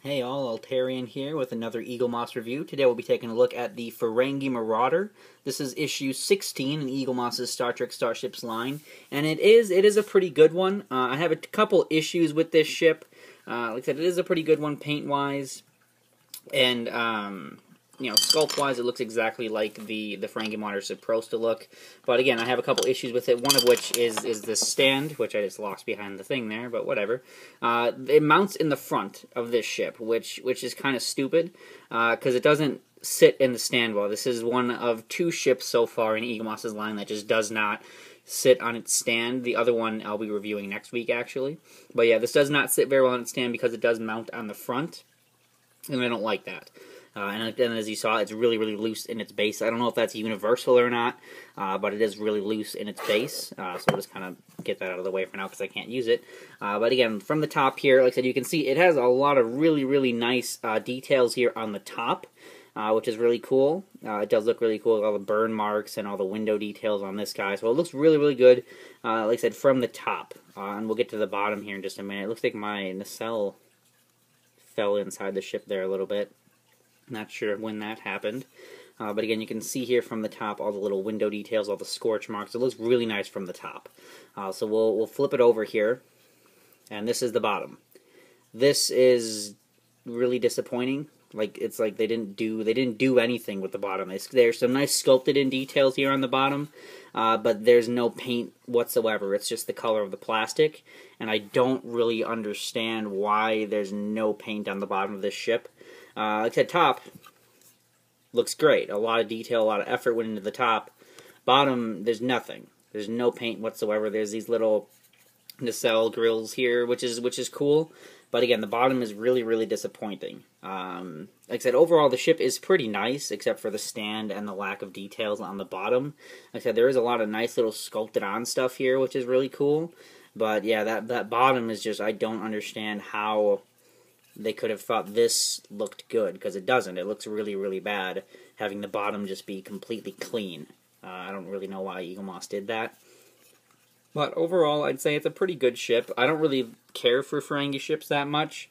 Hey all, Altarian here with another Eaglemoss review. Today we'll be taking a look at the Ferengi Marauder. This is issue 16 in Eaglemoss's Star Trek Starships line, and it is a pretty good one. I have a couple issues with this ship. Like I said, it is a pretty good one paint-wise, and sculpt-wise, it looks exactly like the Ferengi Marauder is supposed to look. But again, I have a couple issues with it, one of which is this stand, which I just lost behind the thing there, but whatever. It mounts in the front of this ship, which is kind of stupid, because it doesn't sit in the stand well. This is one of two ships so far in Eaglemoss's line that just does not sit on its stand. The other one I'll be reviewing next week, actually. But yeah, this does not sit very well on its stand because it does mount on the front, and I don't like that. And as you saw, it's really, really loose in its base. I don't know if that's universal or not, but it is really loose in its base. So I'll just kind of get that out of the way for now because I can't use it. But again, from the top here, like I said, you can see it has a lot of really, really nice details here on the top, which is really cool. It does look really cool with all the burn marks and all the window details on this guy. So it looks really, really good, like I said, from the top. And we'll get to the bottom here in just a minute. It looks like my nacelle fell inside the ship there a little bit. Not sure when that happened. But again, you can see here from the top all the little window details, all the scorch marks. It looks really nice from the top. So we'll flip it over here. And this is the bottom. This is really disappointing. It's like they didn't do anything with the bottom. There's some nice sculpted in details here on the bottom, but there's no paint whatsoever. It's just the color of the plastic, and I don't really understand why there's no paint on the bottom of this ship. Like I said, top looks great. A lot of detail, a lot of effort went into the top. Bottom, there's nothing. There's no paint whatsoever. There's these little nacelle grills here, which is cool. But again, the bottom is really, really disappointing. Like I said, overall, the ship is pretty nice, except for the stand and the lack of details on the bottom. Like I said, there is a lot of nice little sculpted-on stuff here, which is really cool. But yeah, that bottom is just, I don't understand how they could have thought this looked good, because it doesn't. It looks really, really bad, having the bottom just be completely clean. I don't really know why Eaglemoss did that. But overall, I'd say it's a pretty good ship. I don't really care for Ferengi ships that much.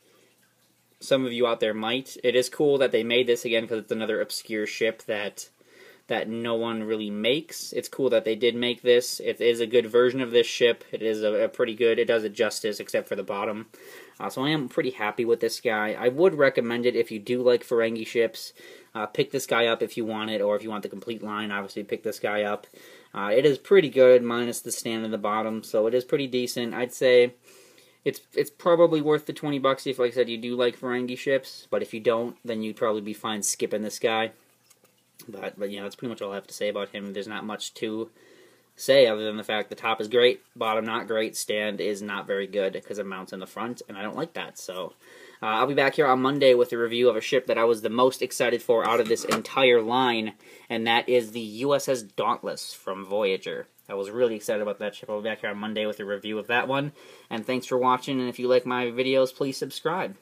Some of you out there might. It is cool that they made this again, because it's another obscure ship that no one really makes. It's cool that they did make this. It is a good version of this ship. It is a pretty good, it does it justice, except for the bottom. So I am pretty happy with this guy. I would recommend it if you do like Ferengi ships. Pick this guy up if you want it, or if you want the complete line, obviously pick this guy up. It is pretty good, minus the stand in the bottom, so it is pretty decent. I'd say it's probably worth the 20 bucks if, like I said, you do like Ferengi ships. But if you don't, then you'd probably be fine skipping this guy. But you know, that's pretty much all I have to say about him. There's not much to say other than the fact the top is great, bottom not great, stand is not very good because it mounts in the front, and I don't like that. So I'll be back here on Monday with a review of a ship that I was the most excited for out of this entire line, and that is the USS Dauntless from Voyager. I was really excited about that ship. I'll be back here on Monday with a review of that one, and thanks for watching, and if you like my videos, please subscribe.